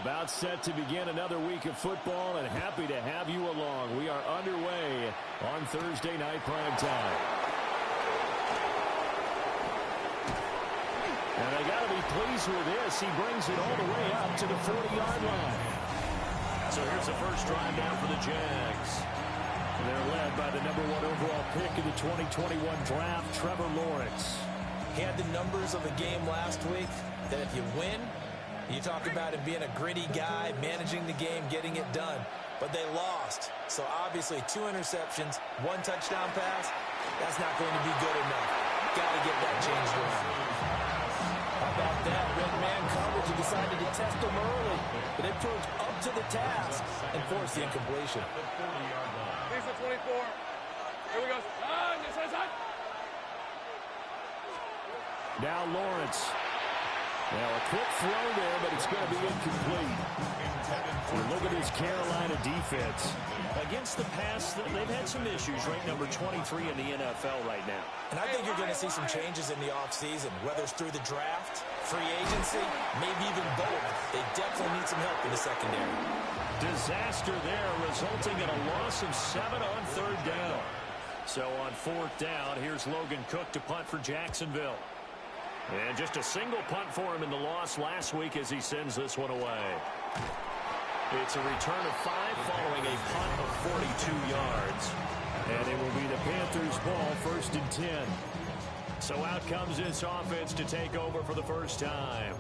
About set to begin another week of football, and happy to have you along. We are underway on Thursday night primetime. And they got to be pleased with this. He brings it all the way up to the 40-yard line. So here's the first drive down for the Jags. They're led by the #1 overall pick in the 2021 draft, Trevor Lawrence. He had the numbers of a game last week that if you win, you talk about him being a gritty guy, managing the game, getting it done. But they lost. So obviously 2 interceptions, 1 touchdown pass, that's not going to be good enough. Got to get that changed around. How about that? Red man coverage and decided to test him early. But they proved up to the task and forced the incompletion. Here's the 24. Here we go. Now Lawrence. Now a quick throw there, but it's going to be incomplete. Look at this Carolina defense. Against the pass, they've had some issues, ranked number 23 in the NFL right now. And I think you're going to see some changes in the offseason, whether it's through the draft, free agency, maybe even both. They definitely need some help in the secondary. Disaster there, resulting in a loss of 7 on 3rd down. So on 4th down, here's Logan Cook to punt for Jacksonville. And just a single punt for him in the loss last week as he sends this one away. It's a return of 5 following a punt of 42 yards. And it will be the Panthers' ball, 1st and 10. So out comes this offense to take over for the first time.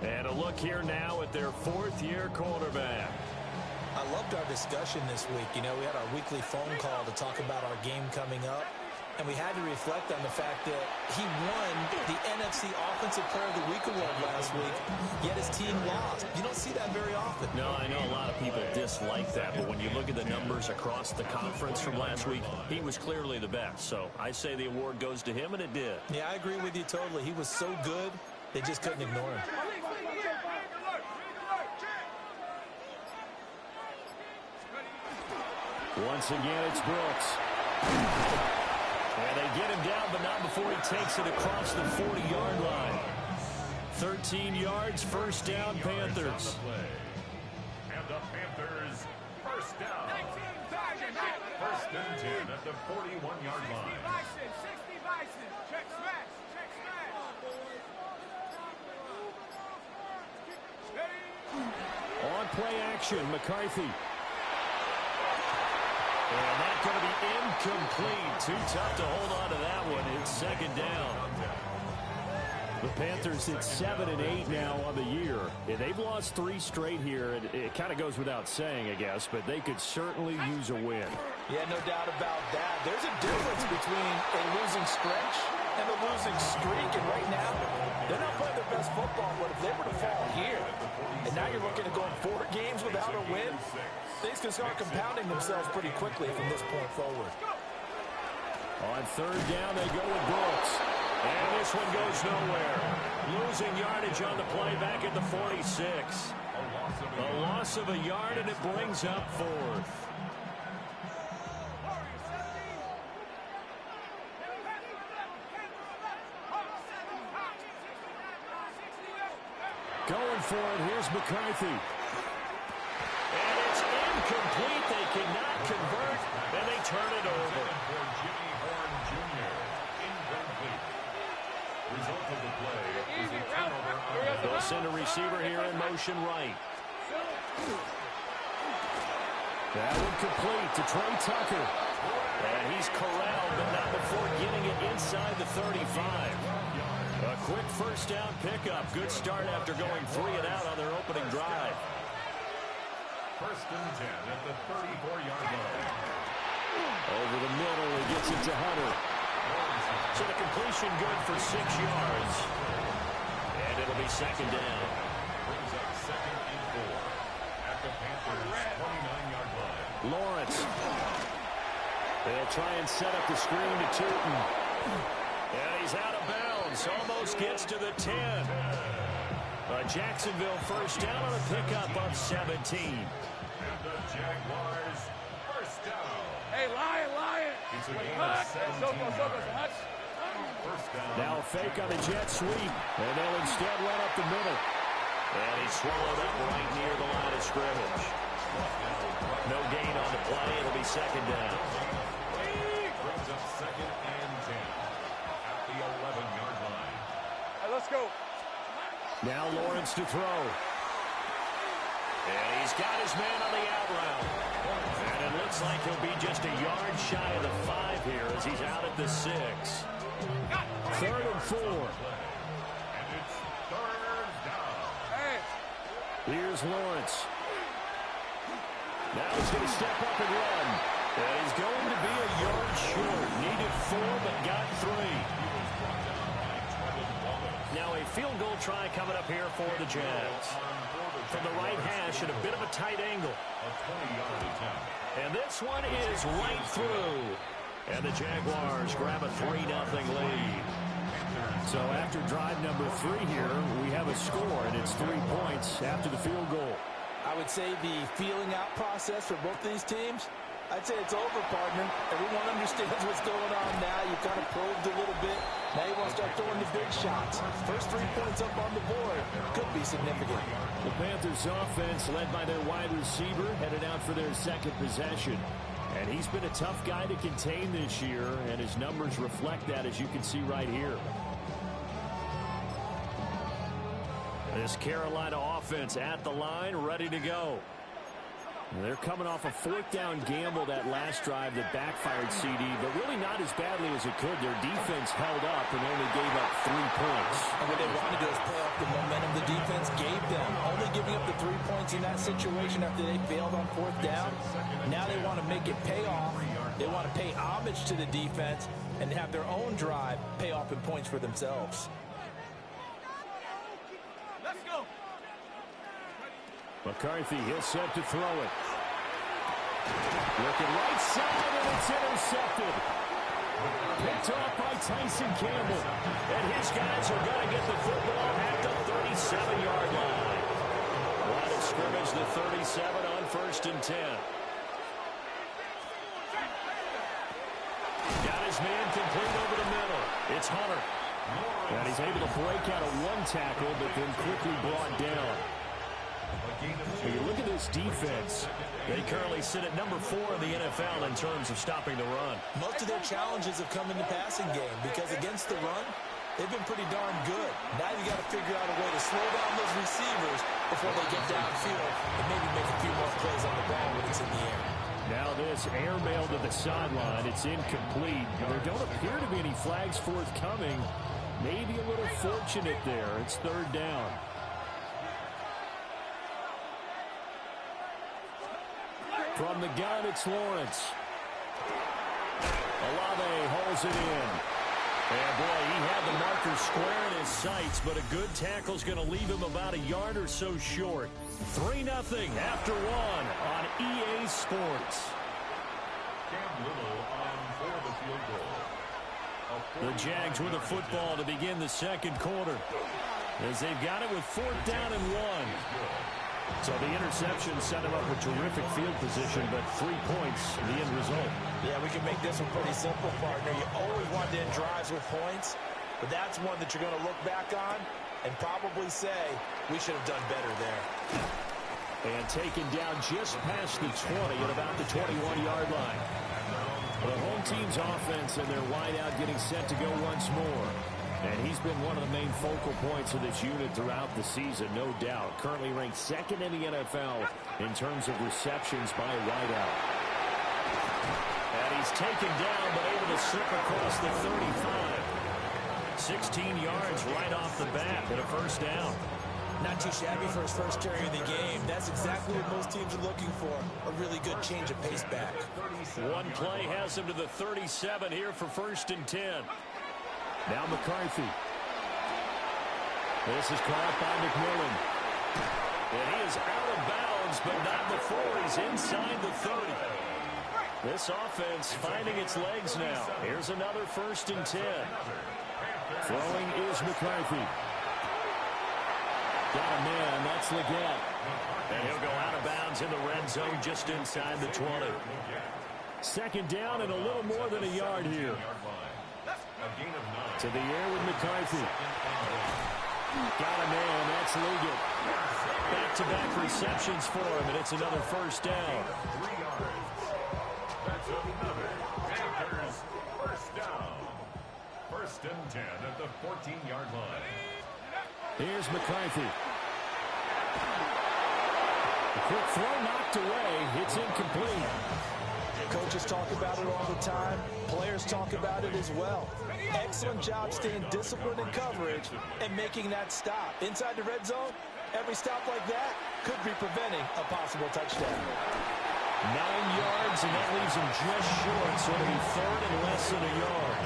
And a look here now at their 4th-year quarterback. I loved our discussion this week. You know, we had our weekly phone call to talk about our game coming up. And we had to reflect on the fact that he won the NFC Offensive Player of the Week award last week, yet his team lost. You don't see that very often. No, I know a lot of people dislike that, but when you look at the numbers across the conference from last week, he was clearly the best. So I say the award goes to him, and it did. Yeah, I agree with you totally. He was so good, they just couldn't ignore him. Once again, it's Brooks. And they get him down, but not before he takes it across the 40-yard line. 13 yards, 1st down, Panthers. And the Panthers, 1st down. 1st and 10 at the 41-yard line. 60 Bison. Check smash. Check smash. On play action, McCarthy. And that's going to be incomplete. Too tough to hold on to that one. It's 2nd down. The Panthers hit 7 and 8 now on the year. Yeah, they've lost 3 straight here. And it kind of goes without saying, I guess, but they could certainly use a win. Yeah, no doubt about that. There's a difference between a losing stretch and a losing streak. And right now, they're not playing their best football. But if they were to fall here, and now you're looking at going 4 games without a win, things can start compounding themselves pretty quickly from this point forward. On 3rd down, they go with Brooks. And this one goes nowhere. Losing yardage on the play back at the 46. A loss of a yard, and it brings up 4th. Going for it, here's McCarthy. And it's incomplete. They cannot convert, and they turn it over. Result of the play is a turnover. They'll send a receiver here in motion right. That one complete to Trey Tucker. And he's corralled, but not before getting it inside the 35. A quick 1st down pickup. Good start after going 3 and out on their opening drive. 1st and 10 at the 34-yard line. Over the middle, he gets it to Hunter. So the completion good for 6 yards. And it'll be 2nd down. Brings up 2nd and 4 at the Panthers' 29-yard line. Lawrence. They'll try and set up the screen to Tootin. And he's out of bounds. Almost gets to the 10. Jacksonville 1st down on a pickup of 17. And the Jaguars 1st down. Hey, Lion. It's a gain of 17 yards. First down. Now a fake on the jet sweep, and they'll instead run up the middle. And he's swallowed up right near the line of scrimmage. No gain on the play. It'll be second down. Brings up second and 10 at the 11-yard line. All right, let's go. Now Lawrence to throw. And he's got his man on the out route. And it looks like he'll be just a yard shy of the 5 here as he's out at the 6. 3rd and 4. And it's 3rd down. Hey. Here's Lawrence. Now he's going to step up and run. And he's going to be a yard short. Needed 4, but got 3. Now a field goal try coming up here for the Jags. From the right hash at a bit of a tight angle. A 20-yard attempt. And this one is right through. And the Jaguars grab a 3-0 lead. So after drive number 3 here, we have a score, and it's 3 points after the field goal. I would say the feeling out process for both these teams, I'd say it's over, partner. Everyone understands what's going on now. You've kind of probed a little bit. Now you want to start throwing the big shots. First 3 points up on the board could be significant. The Panthers offense, led by their wide receiver, headed out for their second possession. And he's been a tough guy to contain this year, and his numbers reflect that, as you can see right here. This Carolina offense at the line, ready to go. They're coming off a 4th down gamble that last drive that backfired, CD, but really not as badly as it could. Their defense held up and only gave up 3 points. And what they wanted to do is play off the momentum the defense gave them. Only giving up the 3 points in that situation after they failed on 4th down. Now they want to make it pay off. They want to pay homage to the defense and have their own drive pay off in points for themselves. McCarthy, he'll set to throw it. Looking right side, and it's intercepted. Picked off by Tyson Campbell. And his guys are going to get the football at the 37-yard line. Line of scrimmage, the 37 on 1st and 10. Got his man complete over the middle. It's Hunter. And he's able to break out of 1 tackle, but then quickly brought down. When you look at this defense, they currently sit at number 4 in the NFL in terms of stopping the run. Most of their challenges have come in the passing game because against the run, they've been pretty darn good. Now you got to figure out a way to slow down those receivers before they get downfield and maybe make a few more plays on the ball when it's in the air. Now this airmail to the sideline. It's incomplete. There don't appear to be any flags forthcoming. Maybe a little fortunate there. It's 3rd down. From the gun, it's Lawrence. Olave holds it in. And boy, he had the marker square in his sights, but a good tackle's going to leave him about a yard or so short. 3-0 after 1 on EA Sports. Cam Little on for the field goal. The Jags with the football to begin the 2nd quarter, as they've got it with 4th down and 1. So the interception set him up with terrific field position, but 3 points, the end result. Yeah, we can make this one pretty simple, partner. You always want to end drives with points, but that's one that you're going to look back on and probably say, we should have done better there. And taken down just past the 20 at about the 21-yard line. The home team's offense and their wideout getting set to go once more. And he's been one of the main focal points of this unit throughout the season, no doubt. Currently ranked 2nd in the NFL in terms of receptions by a wideout. And he's taken down, but able to slip across the 35. 16 yards right off the bat and a 1st down. Not too shabby for his first carry of the game. That's exactly what most teams are looking for, a really good change of pace back. 1 play has him to the 37 here for 1st and 10. Now McCarthy. This is caught by McMillan. And he is out of bounds, but not before he's inside the 30. This offense finding its legs now. Here's another 1st and 10. Throwing is McCarthy. Got a man, that's Leggett. And he'll go out of bounds in the red zone just inside the 20. 2nd down and a little more than a yard here. To the air with McCarthy. Got a man, that's Leggett. Back-to-back receptions for him, and it's another first down. 3 yards. That's another Panthers first down. 1st and 10 at the 14-yard line. Here's McCarthy. A quick throw knocked away. It's incomplete. Coaches talk about it all the time. Players talk about it as well. Excellent job staying disciplined in coverage and making that stop. Inside the red zone, every stop like that could be preventing a possible touchdown. 9 yards, and that leaves him just short, so it'll be 3rd and less than a yard.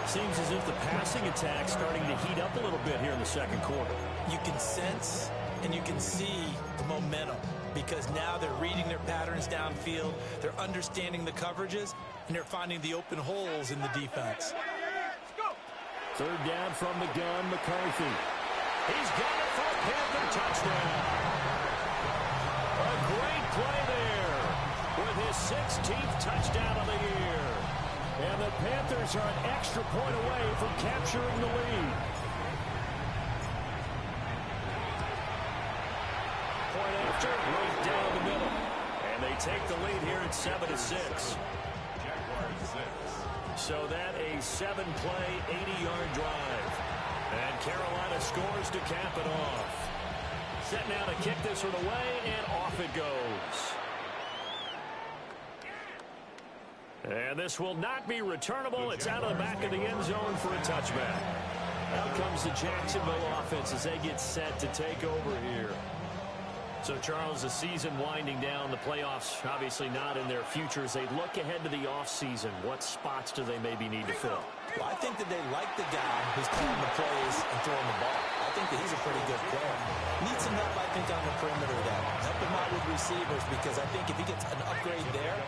Seems as if the passing attack's starting to heat up a little bit here in the second quarter. You can sense and you can see the momentum because now they're reading their patterns downfield, they're understanding the coverages, and they're finding the open holes in the defense. 3rd down from the gun, McCarthy. He's got it for a Panther touchdown. A great play there with his 16th touchdown of the year. And the Panthers are an extra point away from capturing the lead. Point after, right down the middle. And they take the lead here at 7-6. So that a 7-play, 80-yard drive. And Carolina scores to cap it off. Set now to kick this one away, and off it goes. And this will not be returnable. It's out of the back of the end zone for a touchback. Out comes the Jacksonville offense as they get set to take over here. So, Charles, the season winding down, the playoffs obviously not in their future. As they look ahead to the offseason, what spots do they maybe need to fill? Well, I think that they like the guy who's calling the plays and throwing the ball. I think that he's a pretty good player. Needs some help, I think, on the perimeter there. Help him out with receivers because I think if he gets an upgrade there,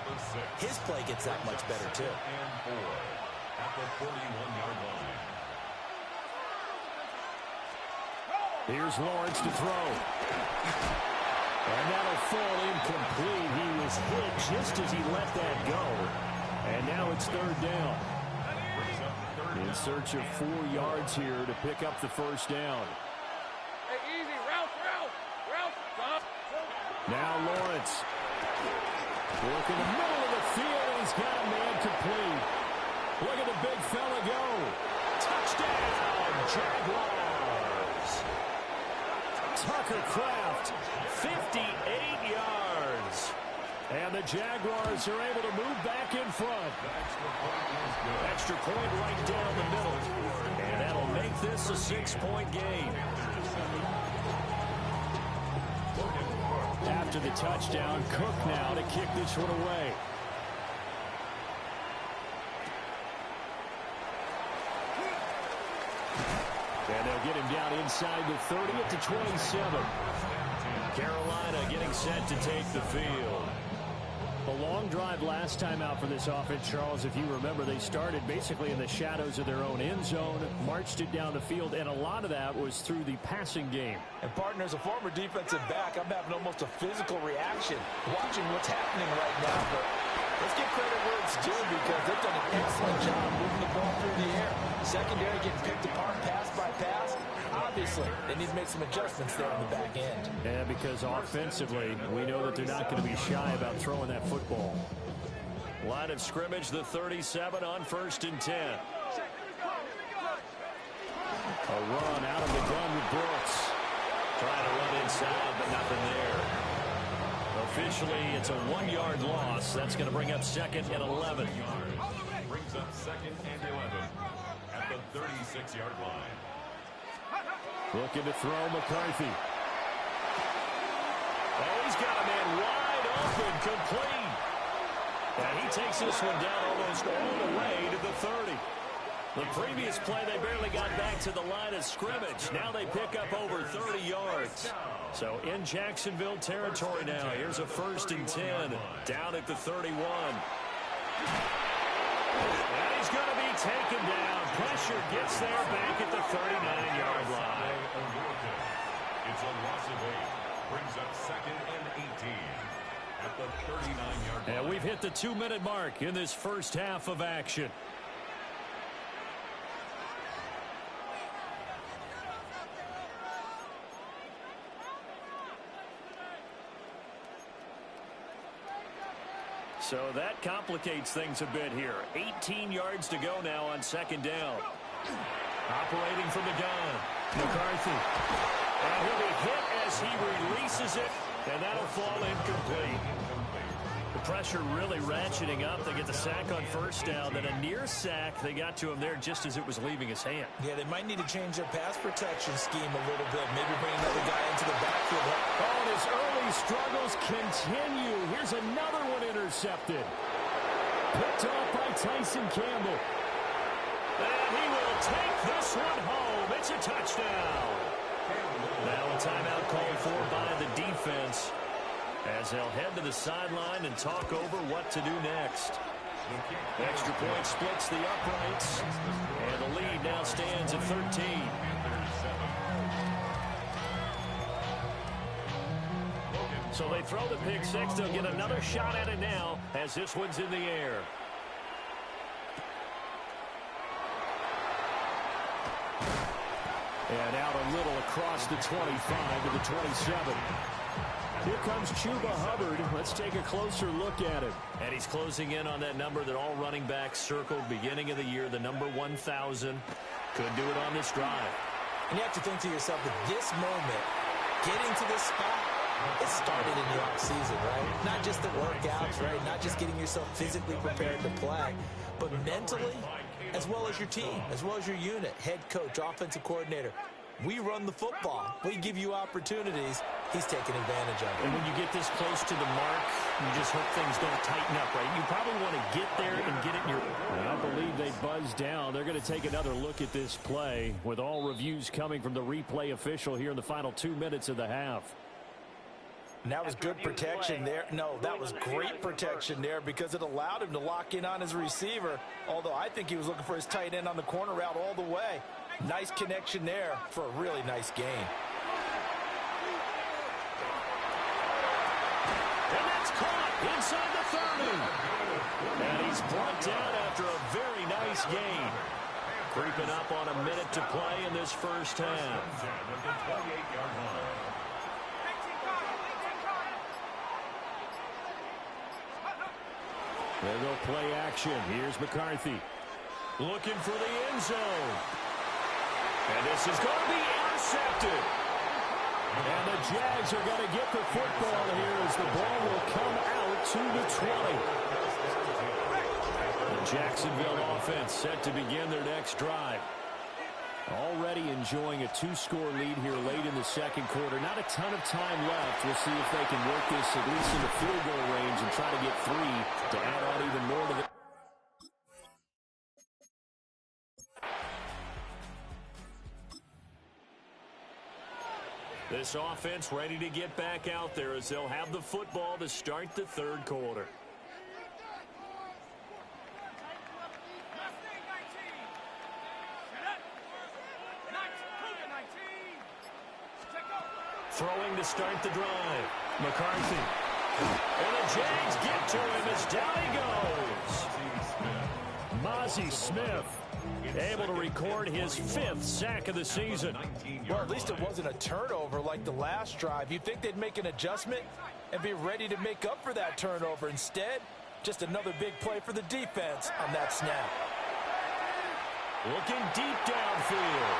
his play gets that much better, too. And 4 at the 41-yard line. Here's Lawrence to throw. And that'll fall incomplete. He was hit just as he let that go. And now it's 3rd down. In search of 4 yards here to pick up the first down. Hey, easy. Route. Stop. Now Lawrence. Work in the middle of the field, and he's got a man complete. Look at the big fella go. Touchdown, Jaguars. Tucker Kraft, 58 yards. And the Jaguars are able to move back in front. Extra point right down the middle. And that'll make this a 6-point game. After the touchdown, Cook now to kick this one away. And they'll get him down inside the 30 at the 27. Carolina getting set to take the field. A long drive last time out for this offense, Charles. If you remember, they started basically in the shadows of their own end zone, marched it down the field, and a lot of that was through the passing game. And, partner, as a former defensive back, I'm having almost a physical reaction watching what's happening right now. But let's give credit where it's due because they've done an excellent job moving the ball through the air. Secondary getting picked apart pass by pass. Obviously, they need to make some adjustments there on the back end. Yeah, because offensively, we know that they're not going to be shy about throwing that football. Line of scrimmage, the 37 on 1st and 10. A run out of the gun with Brooks. Trying to run inside, but nothing there. Officially, it's a 1-yard loss. That's going to bring up 2nd and 11. Brings up 2nd and 11 at the 36-yard line. Looking to throw McCarthy. Oh, he's got a man wide open, complete. And he takes this one down almost all the way to the 30. The previous play, they barely got back to the line of scrimmage. Now they pick up over 30 yards. So in Jacksonville territory now. Here's a 1st and 10 down at the 31. And he's going to be taken down. Pressure gets there back at the 39-yard line. It's a loss of 8. Brings up 2nd and 18 at the 39-yard line. And we've hit the 2-minute mark in this first half of action. So that complicates things a bit here. 18 yards to go now on second down. Operating from the gun, McCarthy. And he'll be hit as he releases it, and that'll fall incomplete. The pressure really ratcheting up. They get the sack on first down. Then a near sack. They got to him there just as it was leaving his hand. Yeah, they might need to change their pass protection scheme a little bit. Maybe bring another guy into the backfield. Oh, and his early struggles continue. Here's another one intercepted. Picked off by Tyson Campbell. And he will take this one home. It's a touchdown. Now a timeout called for by the defense, as they'll head to the sideline and talk over what to do next. Extra point splits the uprights, and the lead now stands at 13. So they throw the pick six. They'll get another shot at it now as this one's in the air. And out a little across the 25 to the 27. Here comes Chuba Hubbard. Let's take a closer look at it. And he's closing in on that number that all running backs circled beginning of the year, the number 1,000. Could do it on this drive. And you have to think to yourself, at this moment, getting to this spot, it started in the offseason, right? Not just the workouts, right? Not just getting yourself physically prepared to play, but mentally, as well as your team, as well as your unit, head coach, offensive coordinator. We run the football. We give you opportunities. He's taking advantage of it. And when you get this close to the mark, you just hope things don't tighten up, right? You probably want to get there and get it in your... I believe they buzzed down. They're going to take another look at this play, with all reviews coming from the replay official here in the final 2 minutes of the half. And that was good protection there. No, that was great protection there because it allowed him to lock in on his receiver, although I think he was looking for his tight end on the corner route all the way. Nice connection there for a really nice gain. And that's caught inside the 30. And he's brought down after a very nice gain. Creeping up on a minute to play in this first half. There go play action. Here's McCarthy. Looking for the end zone. And this is going to be intercepted. And the Jags are going to get the football here as the ball will come out to the 20. The Jacksonville offense set to begin their next drive. Already enjoying a 2-score lead here late in the second quarter. Not a ton of time left. We'll see if they can work this at least in the field goal range and try to get 3 to add on even more to the... This offense ready to get back out there as they'll have the football to start the third quarter. Throwing to start the drive. McCarthy. And the Jags get to him as down he goes. Mozzie Smith able to record his 5th sack of the season. Well, at least it wasn't a turnover like the last drive. You'd think they'd make an adjustment and be ready to make up for that turnover. Instead, just another big play for the defense on that snap. Looking deep downfield.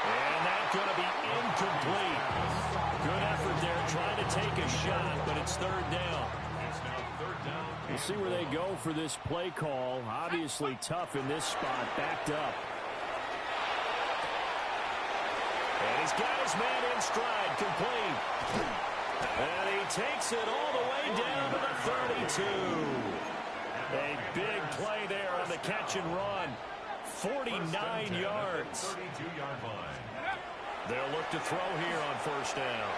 And that's going to be incomplete. Good effort there trying to take a shot, but it's third down. We'll see where they go for this play call. Obviously tough in this spot, backed up. And he's got his man in stride, complete. And he takes it all the way down to the 32. A big play there on the catch and run. 49 yards. They'll look to throw here on first down.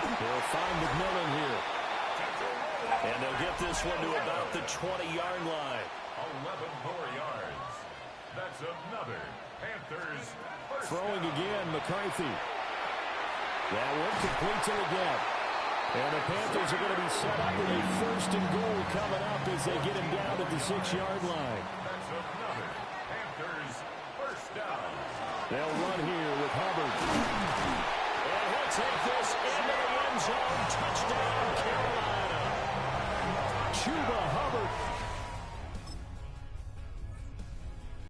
They'll find McMillan here. And they'll get this one to about the 20-yard line. 11 more yards. That's another Panthers first throwing down. again, McCarthy. That one complete to the gap. And the Panthers are going to be set up with a 1st and goal coming up as they get him down at the 6-yard line. That's another Panthers first down. They'll run here with Hubbard. And he'll take this into the end zone. Touchdown, Carolina. Chuba Hubbard